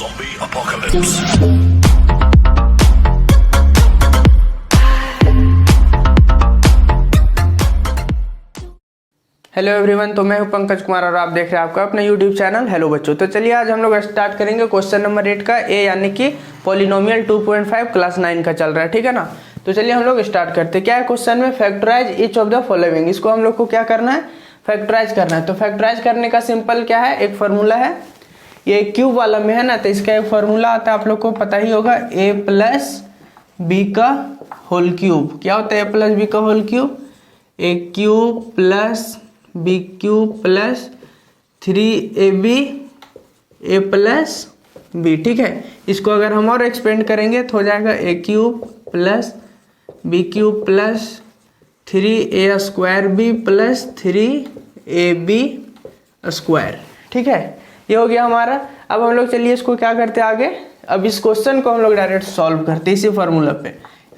Zombie apocalypse. Hello everyone, तो मैं हूं पंकज कुमार और आप देख रहे हैं आपका अपना यूट्यूब चैनल हेलो बच्चों। तो चलिए आज हम लोग स्टार्ट करेंगे क्वेश्चन नंबर 8 का ए यानी कि पॉलिनोमियल 2.5 क्लास 9 का चल रहा है, ठीक है ना। तो चलिए हम लोग स्टार्ट करते हैं। क्या है क्वेश्चन में, factorise each of the following. इसको हम लोग को क्या करना है, फैक्टराइज करना है। तो फैक्टराइज करने का सिंपल क्या है, एक फॉर्मूला है, ये क्यूब वाला में है ना, तो इसका एक फॉर्मूला आता है, आप लोग को पता ही होगा, ए प्लस बी का होल क्यूब। क्या होता है ए प्लस बी का whole cube, A cube plus B cube plus 3ab A plus B, ठीक है। इसको अगर हम और एक्सपेंड करेंगे तो हो जाएगा A cube plus B cube plus 3a square B plus 3ab square, ठीक है। ये हो गया हमारा। अब हम लोग चलिए इसको क्या करते हैं आगे, अब इस क्वेश्चन को हम लोग डायरेक्ट सॉल्व करते हैं इसी फॉर्मूला पे,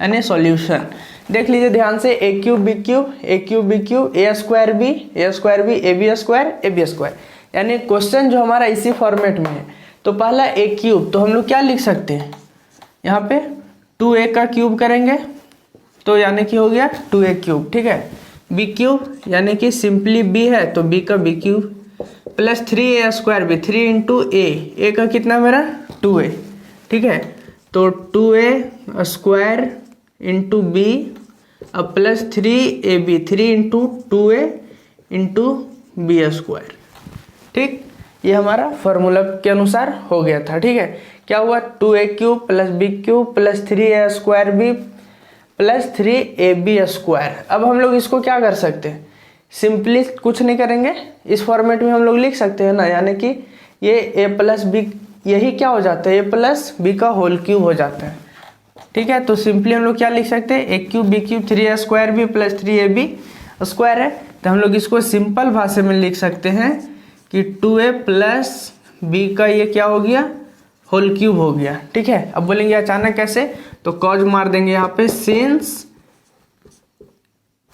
यानी सॉल्यूशन। देख लीजिए ध्यान से, A cube B cube, A cube B cube, A square B A B square, यानी क्वेश्चन जो हमारा इसी फॉर्मेट में है। तो पहला ए क्यूब, तो हम लोग क्या लिख सकते हैं यहाँ पे, 2a का क्यूब करेंगे तो यानी कि हो गया 2a क्यूब, ठीक है। बी क्यूब यानी कि सिंपली बी है तो बी का B cube plus 3a square B, 3 into A का कितना मेरा 2a, ठीक है। तो 2a स्क्वायर इंटू बी अब plus 3ab, 3 into 2a into B square, ठीक। ये हमारा फॉर्मूला के अनुसार हो गया था, ठीक है। क्या हुआ, 2a cube plus B cube plus 3a square B plus 3ab square. अब हम लोग इसको क्या कर सकते हैं, सिंपली कुछ नहीं करेंगे, इस फॉर्मेट में हम लोग लिख सकते हैं ना, यानी कि ये a प्लस बी, यही क्या हो जाता है, a प्लस बी का होल क्यूब हो जाता है, ठीक है। तो सिंपली हम लोग क्या लिख सकते हैं, A cube B cube 3a square B plus 3ab square है, तो हम लोग इसको सिंपल भाषा में लिख सकते हैं कि 2a प्लस बी का ये क्या हो गया, होल क्यूब हो गया, ठीक है। अब बोलेंगे अचानक कैसे, तो कॉज मार देंगे यहाँ पे, सिंस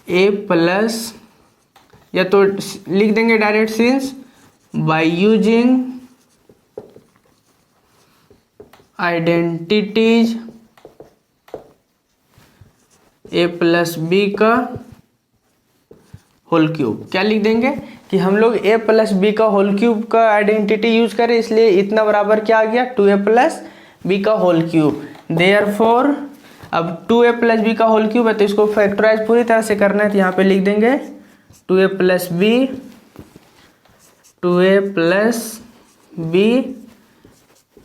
a प्लस, या तो लिख देंगे direct since by using identities a plus B का होल क्यूब। क्या लिख देंगे कि हम लोग ए प्लस बी का होल क्यूब का आइडेंटिटी यूज करें, इसलिए इतना बराबर क्या आ गया, 2a प्लस बी का होल क्यूब। देयरफॉर अब 2a प्लस बी का होल क्यूब है तो इसको फैक्टराइज पूरी तरह से करना है, तो यहाँ पे लिख देंगे 2a plus b, 2a plus b,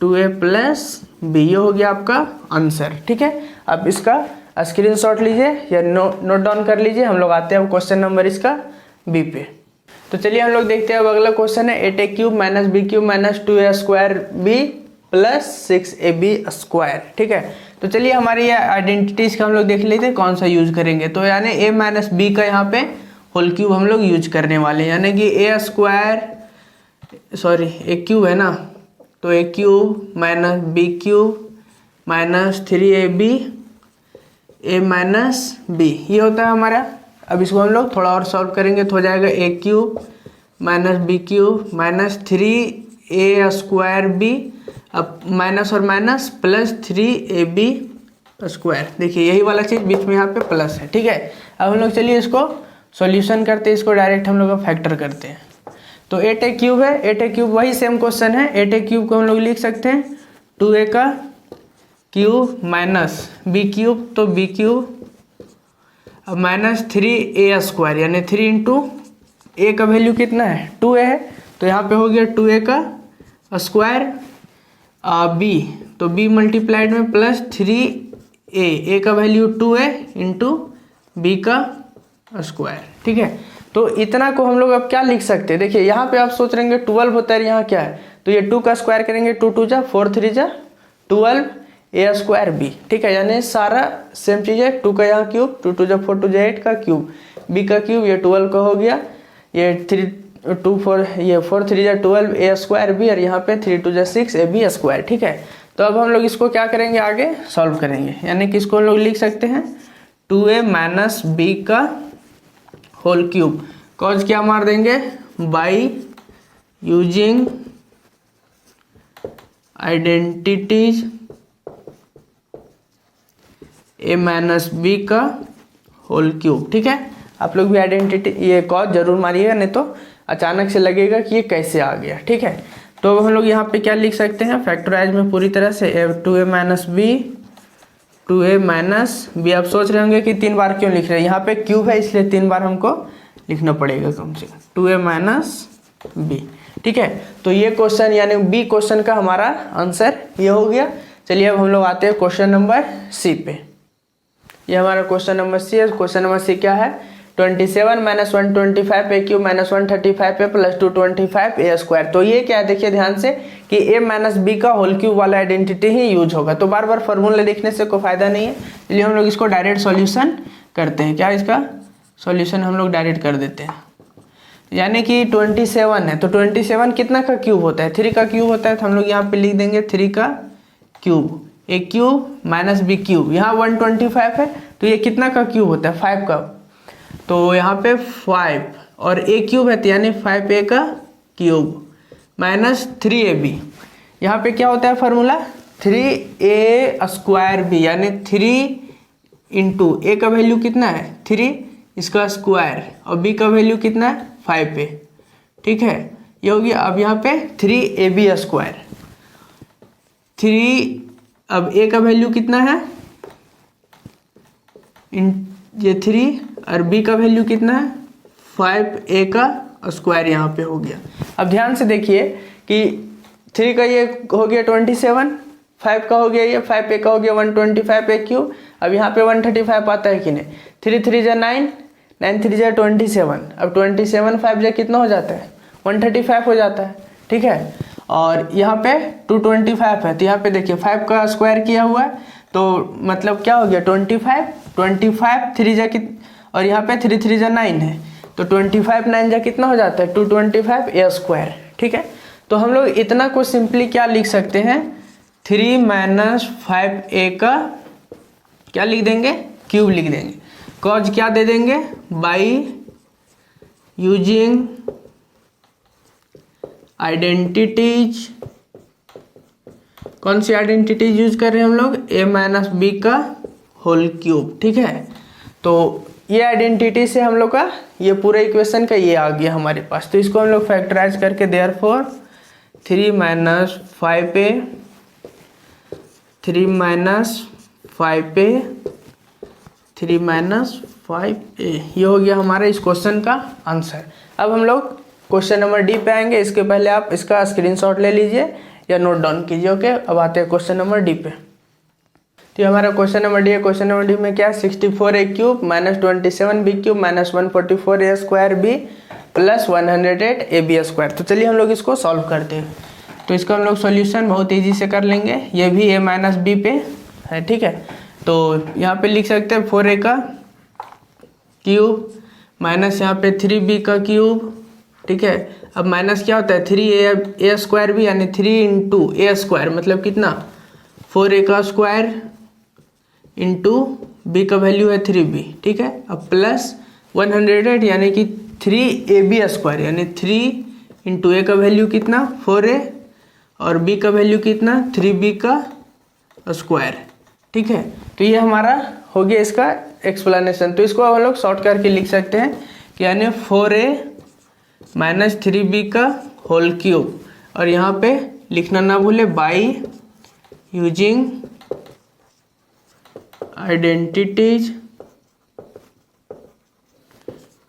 2a plus b, ये हो गया आपका आंसर, ठीक है। अब इसका स्क्रीनशॉट लीजिए या नोट डाउन कर लीजिए। हम लोग आते हैं अब क्वेश्चन नंबर इसका बी पे। तो चलिए हम लोग देखते हैं, अब अगला क्वेश्चन है 8a cube minus B cube minus 2a square B plus 6ab square, ठीक है। तो चलिए हमारी ये आइडेंटिटीज का हम लोग देख लेते हैं कौन सा यूज करेंगे। तो यानी a माइनस बी का यहाँ पे होल क्यूब हम लोग यूज करने वाले हैं, यानी कि ए क्यूब है ना, तो A cube minus B cube minus 3ab A minus B, ये होता है हमारा। अब इसको हम लोग थोड़ा और सॉल्व करेंगे तो हो जाएगा A cube minus B cube minus 3a square B, अब माइनस और माइनस प्लस 3ab स्क्वायर। देखिए यही वाला चीज़ बीच में यहाँ पे प्लस है, ठीक है। अब हम लोग चलिए इसको सॉल्यूशन करते हैं, इसको डायरेक्ट हम लोग फैक्टर करते हैं। तो 8a क्यूब है, 8a क्यूब वही सेम क्वेश्चन है, 8a क्यूब को हम लोग लिख सकते हैं 2a का क्यूब माइनस बी क्यूब, तो बी क्यूब अब माइनस 3a स्क्वायर, यानी 3 इंटू ए का वैल्यू कितना है 2a है, तो यहाँ पे हो गया 2a का स्क्वायर बी, तो b मल्टीप्लाइड में प्लस 3a का वैल्यू 2a इंटू बी का स्क्वायर, ठीक है। तो इतना को हम लोग अब क्या लिख सकते हैं, देखिए यहाँ पे आप सोच रहे हैं 12 होता है, यहाँ क्या है, तो ये 2 का स्क्वायर करेंगे, 2 2 जा 4 3 जा 12 ए स्क्वायर बी, ठीक है। यानी सारा सेम चीज़ है, 2 का यहाँ क्यूब, 2 2 जा 4 2 जा 8 का क्यूब, बी का क्यूब ये 12 का हो गया, ये 3 2 4 ये 4 3 जा 12 ए स्क्वायर बी, और यहाँ पे 3 2 जा 6 ए बी स्क्वायर, ठीक है। तो अब हम लोग इसको क्या करेंगे, आगे सॉल्व करेंगे, यानी कि इसको हम लोग लिख सकते हैं 2a माइनस बी का होल क्यूब, कॉज क्या मार देंगे, by using identities a minus B का होल क्यूब। ठीक है, आप लोग भी आइडेंटिटी ये कॉज जरूर मारिएगा, नहीं तो अचानक से लगेगा कि ये कैसे आ गया। ठीक है, तो हम लोग यहाँ पे क्या लिख सकते हैं फैक्टराइज में पूरी तरह से 2a minus B 2a minus B. आप सोच रहे होंगे कि 3 बार क्यों लिख रहे हैं, यहाँ पे क्यूब है इसलिए 3 बार हमको लिखना पड़ेगा कम से कम 2a माइनस बी। ठीक है, तो ये क्वेश्चन यानी बी क्वेश्चन का हमारा आंसर ये हो गया। चलिए अब हम लोग आते हैं क्वेश्चन नंबर सी पे। ये हमारा क्वेश्चन नंबर सी है। क्वेश्चन नंबर सी क्या है, 27 माइनस 125 ए क्यूब माइनस 135 ए प्लस 225 ए स्क्वायर। तो ये क्या है देखिए ध्यान से कि ए माइनस बी का होल क्यूब वाला आइडेंटिटी ही यूज होगा, तो बार बार फॉर्मूले देखने से कोई फायदा नहीं है, इसलिए हम लोग इसको डायरेक्ट सॉल्यूशन करते हैं। क्या इसका सॉल्यूशन हम लोग डायरेक्ट कर देते हैं, यानी कि 27 है तो 27 कितना का क्यूब होता है, 3 का क्यूब होता है, तो हम लोग यहाँ पे लिख देंगे 3 का cube, A cube minus B cube. यहाँ 125 है तो ये कितना का क्यूब होता है 5 का, तो यहाँ पे 5 और ए क्यूब है तो यानी 5a का क्यूब माइनस 3ab। यहाँ पे क्या होता है फार्मूला 3a स्क्वायर बी, यानी 3 इंटू ए का वैल्यू कितना है 3 इसका स्क्वायर और बी का वैल्यू कितना है 5a। ठीक है, ये हो गया। अब यहाँ पे 3ab स्क्वायर 3, अब a का वैल्यू कितना है ये 3 और b का वैल्यू कितना है 5a का स्क्वायर यहाँ पे हो गया। अब ध्यान से देखिए कि 3 का ये हो गया 27, 5 का हो गया ये 5a का हो गया 125 ए क्यूब। अब यहाँ पे 135 आता है कि नहीं, 3 3 जा 9, 9 3 जा 27। अब 27 5 जा कितना हो जाता है 135 हो जाता है। ठीक है, और यहाँ पे 225 है तो यहाँ पे देखिए 5 का स्क्वायर किया हुआ है तो मतलब क्या हो गया 25 3 जा और यहाँ पे 3 3 जा 9 है तो 25 9 जा कितना हो जाता है 225 ए स्क्वायर। ठीक है, तो हम लोग इतना को सिंपली क्या लिख सकते हैं 3 माइनस 5a का क्या लिख देंगे क्यूब लिख देंगे, कॉज क्या दे देंगे बाई यूजिंग आइडेंटिटीज। कौन सी आइडेंटिटीज यूज कर रहे हैं हम लोग a माइनस बी का होल क्यूब। ठीक है, तो ये आइडेंटिटी से हम लोग का ये पूरा इक्वेशन का ये आ गया हमारे पास, तो इसको हम लोग फैक्टराइज करके therefore 3 minus 5a 3 minus 5a 3 minus 5a, ये हो गया हमारा इस क्वेश्चन का आंसर। अब हम लोग क्वेश्चन नंबर डी पे आएंगे, इसके पहले आप इसका स्क्रीनशॉट ले लीजिए या नोट डाउन कीजिए। ओके, अब आते हैं क्वेश्चन नंबर डी पे। तो हमारा क्वेश्चन नंबर डी है। क्वेश्चन नंबर डी में क्या है 64 A cube minus 27 B cube minus 144 A square B plus 108 A B square. तो चलिए हम लोग इसको सॉल्व करते हैं। तो इसका हम लोग सॉल्यूशन बहुत ईजी से कर लेंगे, ये भी ए माइनस बी पे है। ठीक है, तो यहाँ पे लिख सकते हैं 4a का क्यूब माइनस यहाँ पे 3b का क्यूब। ठीक है, अब माइनस क्या होता है 3a स्क्वायर भी, यानी 3 इंटू ए स्क्वायर मतलब कितना 4a का स्क्वायर इंटू बी का वैल्यू है 3b। ठीक है, अब प्लस 108 यानी कि 3ab स्क्वायर, यानी 3 इंटू ए का वैल्यू कितना 4a और b का वैल्यू कितना 3b का स्क्वायर। ठीक है, तो ये हमारा हो गया इसका एक्सप्लेनेशन। तो इसको हम लोग शॉर्ट करके लिख सकते हैं कि यानी 4a माइनस 3b का होल क्यूब, और यहाँ पे लिखना ना भूले बाई यूजिंग आइडेंटिटीज।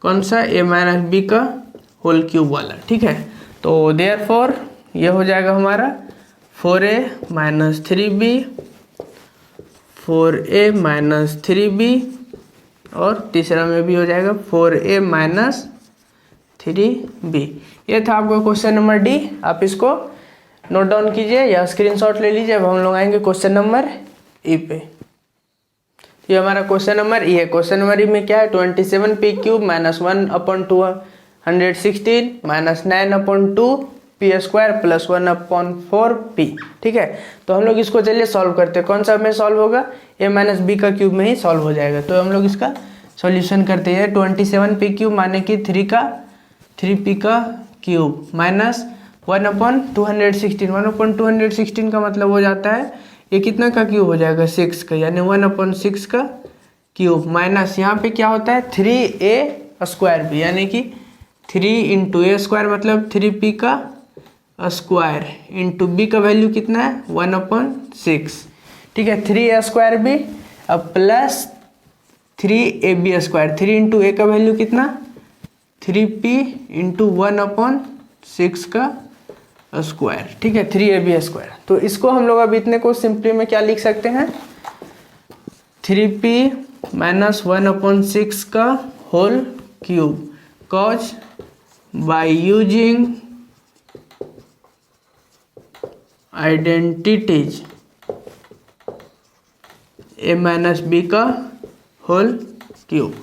कौन सा a माइनस बी का होल क्यूब वाला। ठीक है, तो देयरफॉर ये हो जाएगा हमारा 4a minus 3b 4a minus 3b और तीसरा में भी हो जाएगा 4a माइनस 3b। ये था आपका क्वेश्चन नंबर डी। आप इसको नोट डाउन कीजिए या स्क्रीनशॉट ले लीजिए। अब हम लोग आएंगे क्वेश्चन नंबर ई पे। ये हमारा क्वेश्चन नंबर ई है। क्वेश्चन नंबर ई में क्या है 27p cube minus 1/216 minus 9/2 P square plus 1/4p। ठीक है, तो हम लोग इसको चलिए सॉल्व करते हैं। कौन सा में सॉल्व होगा a माइनस बी का क्यूब में ही सॉल्व हो जाएगा। तो हम लोग इसका सॉल्यूशन करते हैं। 27p क्यूब माने कि 3p का क्यूब माइनस 1/216, 1/216 का मतलब हो जाता है ये कितना का क्यूब हो जाएगा 6 का, यानी 1/6 का क्यूब माइनस यहाँ पे क्या होता है 3a² भी, यानी कि 3 × a² मतलब 3p का स्क्वायर इंटू b का वैल्यू कितना है 1/6, ठीक है 3a² भी अब प्लस 3ab², 3 × a का वैल्यू कितना 3p × 1/6 का स्क्वायर, ठीक है 3ab²। तो इसको हम लोग अब इतने को सिंपली में क्या लिख सकते हैं 3p - 1/6 का whole cube cause by using identities a - b का होल क्यूब,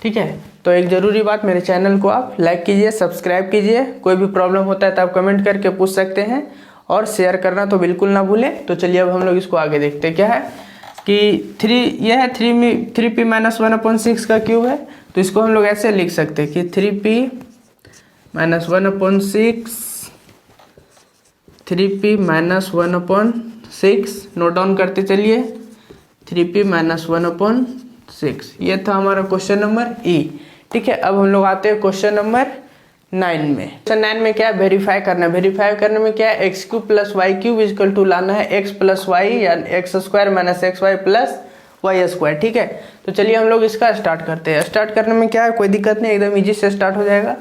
ठीक है। तो एक ज़रूरी बात, मेरे चैनल को आप लाइक कीजिए, सब्सक्राइब कीजिए, कोई भी प्रॉब्लम होता है तो आप कमेंट करके पूछ सकते हैं और शेयर करना तो बिल्कुल ना भूलें। तो चलिए अब हम लोग इसको आगे देखते हैं। क्या है कि यह है 3p - 1/6 का क्यूब है, तो इसको हम लोग ऐसे लिख सकते हैं कि 3p - 1/6 नोट डाउन करते चलिए 3p - 1/6। ये था हमारा क्वेश्चन नंबर ई, ठीक है। अब हम लोग आते हैं क्वेश्चन नंबर 9 में। क्वेश्चन 9 में क्या है वेरीफाई करना है। वेरीफाई करने में क्या है x³ + y³ = लाना है x + y या x² - xy + y², ठीक है। तो चलिए हम लोग इसका स्टार्ट करते हैं। स्टार्ट करने में क्या है कोई दिक्कत नहीं, एकदम इजी से स्टार्ट हो जाएगा।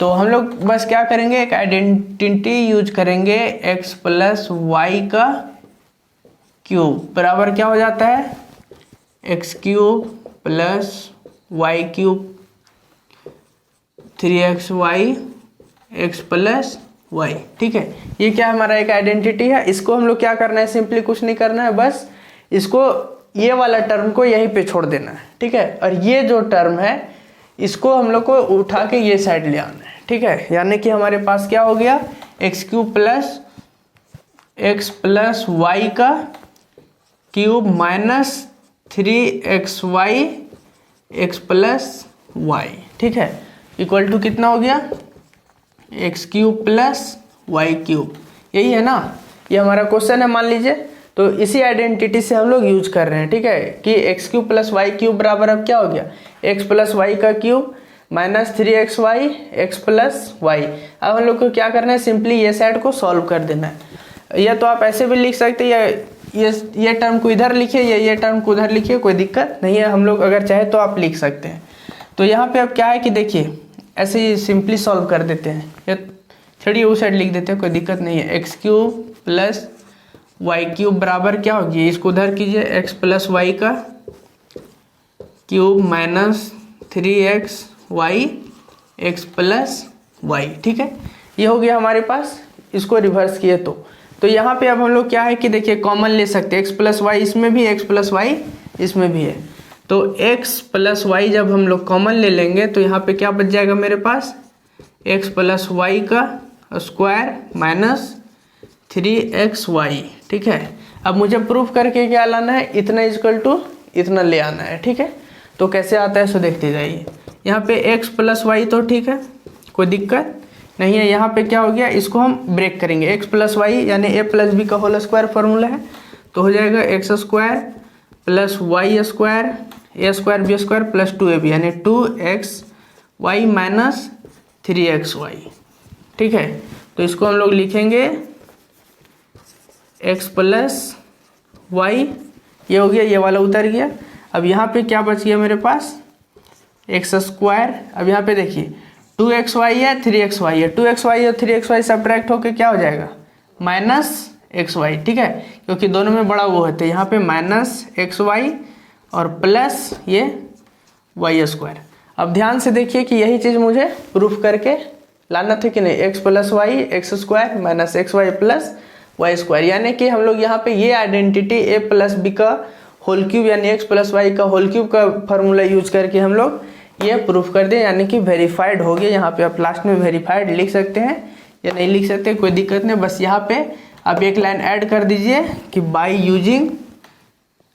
तो हम लोग बस क्या करेंगे एक आइडेंटिटी यूज करेंगे x + y का क्यूब बराबर क्या हो जाता है x³ + y³ 3xy x + y, ठीक है। ये क्या हमारा एक आइडेंटिटी है। इसको हम लोग क्या करना है सिंपली कुछ नहीं करना है, बस इसको ये वाला टर्म को यहीं पे छोड़ देना है, ठीक है। और ये जो टर्म है इसको हम लोग को उठा के ये साइड ले आना है, ठीक है। यानी कि हमारे पास क्या हो गया x³ + x + y का cube minus 3xy x + y, ठीक है, इक्वल टू कितना हो गया x³ + y³। यही है ना, ये हमारा क्वेश्चन है मान लीजिए। तो इसी आइडेंटिटी से हम लोग यूज कर रहे हैं, ठीक है, कि x³ + y³ बराबर अब क्या हो गया x + y का cube minus 3xy x + y। अब हम लोग को क्या करना है सिंपली ये साइड को सॉल्व कर देना है। या तो आप ऐसे भी लिख सकते हैं या ये टर्म को इधर लिखिए या ये टर्म को उधर लिखिए, कोई दिक्कत नहीं है। हम लोग अगर चाहे तो आप लिख सकते हैं। तो यहाँ पे अब क्या है कि देखिए ऐसे ही सिंपली सॉल्व कर देते हैं, या छोड़िए उस साइड लिख देते हैं, कोई दिक्कत नहीं है। x³ + y³ बराबर क्या होगी, इसको उधर कीजिए x + y का cube minus 3xy x + y, ठीक है। ये हो गया हमारे पास, इसको रिवर्स किए तो यहाँ पे अब हम लोग क्या है कि देखिए कॉमन ले सकते हैं x + y इसमें भी x + y इसमें भी है। तो x + y जब हम लोग कॉमन ले लेंगे तो यहाँ पे क्या बच जाएगा मेरे पास x + y का स्क्वायर माइनस 3xy, ठीक है। अब मुझे प्रूफ करके क्या लाना है इतना इक्वल टू इतना ले आना है, ठीक है। तो कैसे आता है सो देखते जाइए। यहाँ पे x + y तो ठीक है, कोई दिक्कत नहीं है। यहाँ पे क्या हो गया इसको हम ब्रेक करेंगे x + y यानी a + b का होल स्क्वायर फॉर्मूला है, तो हो जाएगा x² + y² a² b² + 2ab यानी 2xy माइनस 3xy, ठीक है। तो इसको हम लोग लिखेंगे x + y, ये हो गया, ये वाला उतर गया। अब यहाँ पे क्या बच गया मेरे पास x²। अब यहाँ पे देखिए 2xy है 3xy है, 2xy और 3xy सब्ट्रैक्ट होके क्या हो जाएगा -xy, ठीक है, क्योंकि दोनों में बड़ा वो है। तो यहाँ पे -xy और प्लस ये y²। अब ध्यान से देखिए कि यही चीज़ मुझे प्रूफ करके लाना था कि नहीं, x + y x² minus xy plus y², यानी कि हम लोग यहाँ पे ये आइडेंटिटी a + b का होल क्यूब यानी x + y का होल क्यूब का फॉर्मूला यूज करके हम लोग ये प्रूफ कर दें, यानी कि वेरीफाइड हो गया। यहाँ पे आप लास्ट में वेरीफाइड लिख सकते हैं या नहीं लिख सकते, कोई दिक्कत नहीं। बस यहाँ पे आप एक लाइन ऐड कर दीजिए कि बाय यूजिंग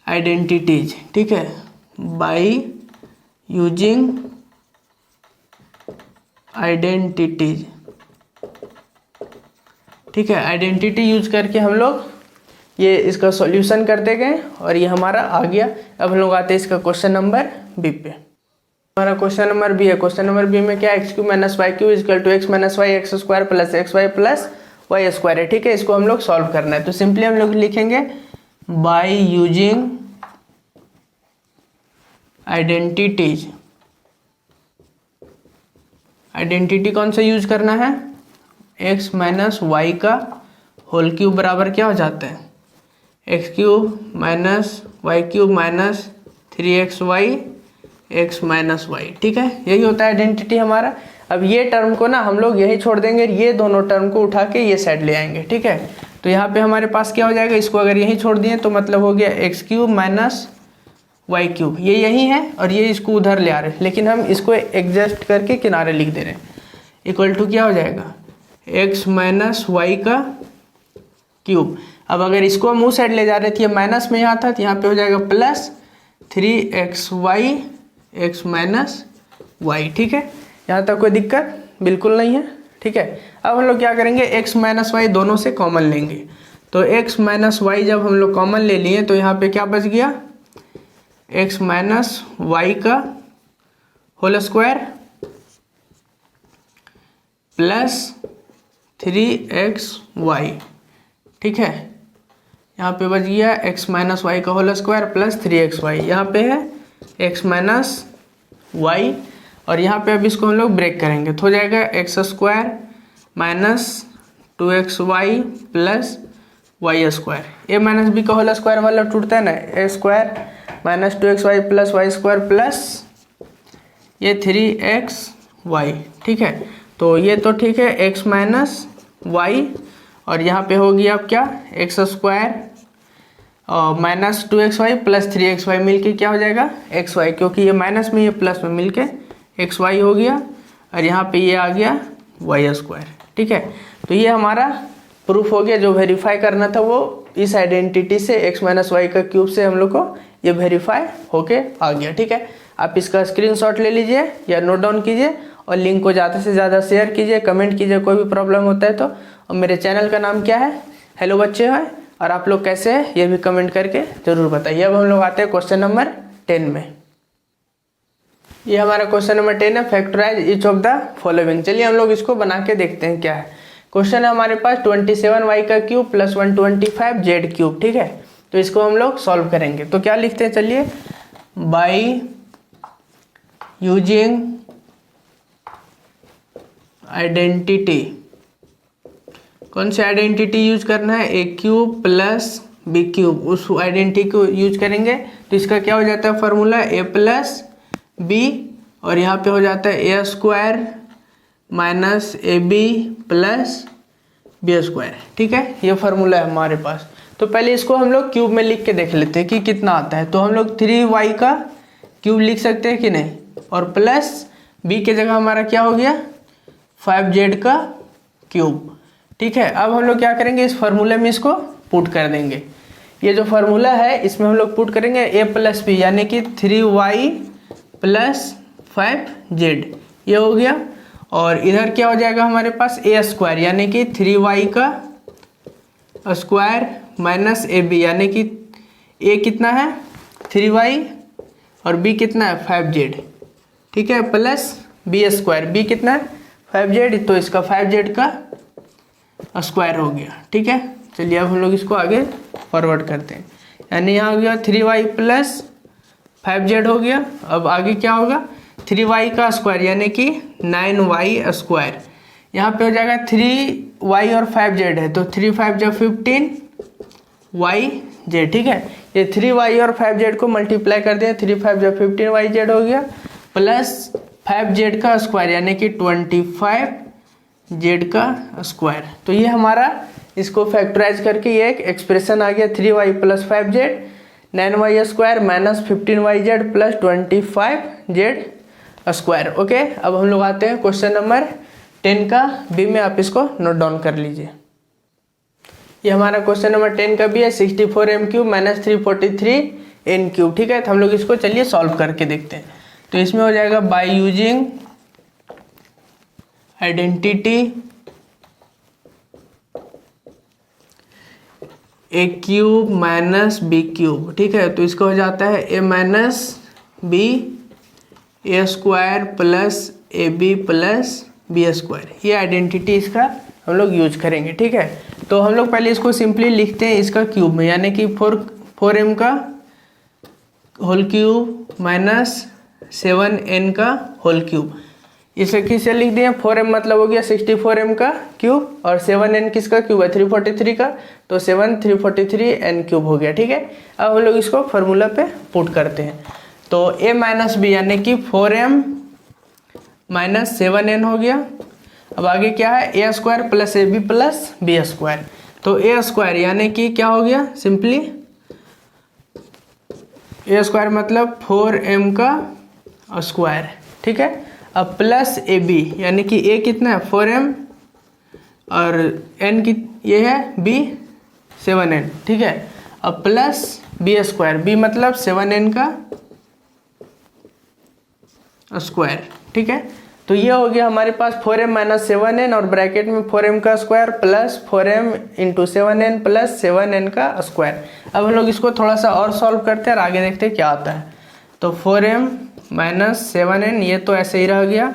आइडेंटिटीज, ठीक है, बाय यूजिंग आइडेंटिटीज ठीक है, आइडेंटिटी यूज करके हम लोग ये इसका सॉल्यूशन करते गए और ये हमारा आ गया। अब हम लोग आते हैं इसका क्वेश्चन नंबर बी पे। हमारा क्वेश्चन नंबर बी है। क्वेश्चन नंबर बी में क्या, x cube minus y cube is equal to x minus y x square plus x y plus Y square है। ठीक है, इसको हम लोग सॉल्व करना है। तो सिंपली हम लोग लिखेंगे बाय यूजिंग आइडेंटिटीज। आइडेंटिटी कौन सा यूज करना है, एक्स माइनस वाई का होल क्यूब बराबर क्या हो जाता है, x cube minus y cube minus 3xy x minus y. ठीक है, यही होता है आइडेंटिटी हमारा। अब ये टर्म को ना हम लोग यही छोड़ देंगे, ये दोनों टर्म को उठा के ये साइड ले आएंगे। ठीक है, तो यहाँ पे हमारे पास क्या हो जाएगा, इसको अगर यही छोड़ दिए तो मतलब हो गया x cube minus y cube, ये यही है और ये इसको उधर ले आ रहे हैं, लेकिन हम इसको एडजस्ट करके किनारे लिख दे रहे हैं। इक्वल टू क्या हो जाएगा, एक्स माइनस वाई का क्यूब। अब अगर इसको हम उस साइड ले जा रहे थे, माइनस में यहाँ था, तो यहाँ पे हो जाएगा plus 3xy x minus y. ठीक है, यहाँ तक कोई दिक्कत बिल्कुल नहीं है। ठीक है, अब हम लोग क्या करेंगे, x माइनस वाई दोनों से कॉमन लेंगे। तो x माइनस वाई जब हम लोग कॉमन ले लिए तो यहाँ पे क्या बच गया, x माइनस वाई का होल स्क्वायर प्लस 3xy। ठीक है, यहाँ पे बच गया x माइनस वाई का होल स्क्वायर प्लस 3xy। यहाँ पे है x माइनस वाई और यहाँ पे अब इसको हम लोग ब्रेक करेंगे तो हो जाएगा X square minus 2xy plus Y square. A minus B का होल स्क्वायर वाला टूटता है ना, A square minus 2xy plus Y square plus ये 3xy। ठीक है, तो ये तो ठीक है, x माइनस वाई और यहाँ पे हो गया अब क्या, x square minus 2xy plus 3xy मिलके क्या हो जाएगा xy, क्योंकि ये माइनस में ये प्लस में मिलके xy हो गया और यहाँ पे ये आ गया वाई स्क्वायर। ठीक है, तो ये हमारा प्रूफ हो गया। जो वेरीफाई करना था वो इस आइडेंटिटी से x माइनस वाई का क्यूब से हम लोग को ये वेरीफाई होके आ गया। ठीक है, आप इसका स्क्रीनशॉट ले लीजिए या नोट डाउन कीजिए और लिंक को ज़्यादा से ज़्यादा शेयर कीजिए, कमेंट कीजिए कोई भी प्रॉब्लम होता है तो। और मेरे चैनल का नाम क्या है, हेलो बच्चे है, और आप लोग कैसे हैं ये भी कमेंट करके ज़रूर बताइए। अब हम लोग आते हैं क्वेश्चन नंबर 10 में। ये हमारा क्वेश्चन नंबर 10 है, factorise each of the following. चलिए हम लोग इसको बना के देखते हैं क्या है। क्वेश्चन है हमारे पास 27y का क्यूब प्लस 125z क्यूब। ठीक है, तो इसको हम लोग सॉल्व करेंगे। तो क्या लिखते हैं, चलिए, बाई यूजिंग आइडेंटिटी। कौन सी आइडेंटिटी यूज करना है, ए क्यूब प्लस बी क्यूब, उस आइडेंटिटी को यूज करेंगे। तो इसका क्या हो जाता है फॉर्मूला, ए प्लस बी और यहाँ पे हो जाता है A square minus A B plus B square. ठीक है, ये फार्मूला है हमारे पास। तो पहले इसको हम लोग क्यूब में लिख के देख लेते हैं कि कितना आता है। तो हम लोग 3y का क्यूब लिख सकते हैं कि नहीं, और प्लस b के जगह हमारा क्या हो गया 5z का क्यूब। ठीक है, अब हम लोग क्या करेंगे, इस फार्मूले में इसको पुट कर देंगे। ये जो फार्मूला है इसमें हम लोग पुट करेंगे a प्लस बी यानी कि 3y प्लस 5z, ये हो गया। और इधर क्या हो जाएगा हमारे पास ए स्क्वायर यानी कि 3y का स्क्वायर माइनस ए बी यानी कि ए कितना है 3y और बी कितना है 5z। ठीक है, प्लस बी स्क्वायर, बी कितना है 5z, तो इसका 5z का स्क्वायर हो गया। ठीक है, चलिए अब हम लोग इसको आगे फॉरवर्ड करते हैं। यानी यहाँ हो गया 3y प्लस 5z हो गया। अब आगे क्या होगा 3y का स्क्वायर यानी कि 9y स्क्वायर। यहाँ पे हो जाएगा 3y और 5z है तो 3 5 जा 15yz। ठीक है, ये 3y और 5z को मल्टीप्लाई कर दिया, 3 5 जा 15yz हो गया प्लस 5z का स्क्वायर यानी कि 25z का स्क्वायर। तो ये हमारा इसको फैक्टराइज करके ये एक एक्सप्रेशन आ गया 3y plus 5z 9y square minus 15yz plus 25z square. Okay, अब हम लोग आते हैं क्वेश्चन नंबर 10 का बी में, आप इसको नोट डाउन कर लीजिए। ये हमारा क्वेश्चन नंबर 10 का बी है 64m cube minus 343n cube. ठीक है, तो हम लोग इसको चलिए सॉल्व करके देखते हैं। तो इसमें हो जाएगा by using identity A cube minus B cube, ठीक है। तो इसका हो जाता है A minus B A square plus A B plus B square. ये आइडेंटिटी इसका हम लोग यूज करेंगे, ठीक है। तो हम लोग पहले इसको सिंपली लिखते हैं इसका क्यूब में, यानी कि 4m का होल क्यूब माइनस 7n का होल क्यूब। इसे किससे लिख दिए, 4m मतलब हो गया 64m का क्यूब और 7n किसका क्यूब है 343 का, तो 7 343n क्यूब हो गया, ठीक है। अब हम लोग इसको फॉर्मूला पे पुट करते हैं। तो a माइनस बी यानी कि 4m माइनस 7n हो गया। अब आगे क्या है, A square plus A B plus B square. तो ए स्क्वायर यानी कि क्या हो गया, सिंपली ए स्क्वायर मतलब 4m का स्क्वायर, ठीक है। अब प्लस ए बी यानी कि ए कितना है 4m और n की ये है b 7n, ठीक है। अब प्लस बी स्क्वायर, बी मतलब 7n का स्क्वायर, ठीक है। तो ये हो गया हमारे पास 4m माइनस 7n और ब्रैकेट में 4m का square plus 4m into 7n plus 7n का स्क्वायर। अब हम लोग इसको थोड़ा सा और सॉल्व करते हैं और आगे देखते हैं क्या आता है। तो 4m माइनस 7n ये तो ऐसे ही रह गया।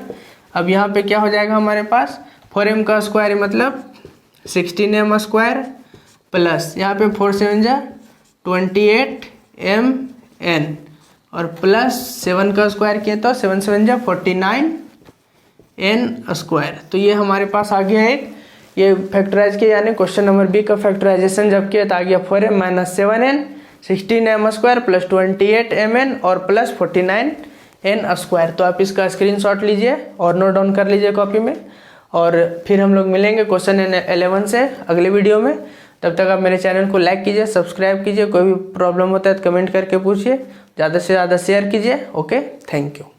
अब यहाँ पे क्या हो जाएगा हमारे पास, 4m का स्क्वायर मतलब 16m स्क्वायर प्लस यहाँ पे 4 7 जा 28mn और प्लस 7 का स्क्वायर किया तो 7 7 जा 49n स्क्वायर। तो ये हमारे पास आ गया एक, ये फैक्टराइज किया यानी क्वेश्चन नंबर बी का फैक्टराइजेशन जब किया तो आ गया 4m minus 7n 16m square plus 28mn और प्लस 49n स्क्वायर। तो आप इसका स्क्रीनशॉट लीजिए और नोट डाउन कर लीजिए कॉपी में, और फिर हम लोग मिलेंगे क्वेश्चन 11 से अगले वीडियो में। तब तक आप मेरे चैनल को लाइक कीजिए, सब्सक्राइब कीजिए, कोई भी प्रॉब्लम होता है तो कमेंट करके पूछिए, ज़्यादा से ज़्यादा शेयर कीजिए। Okay, thank you.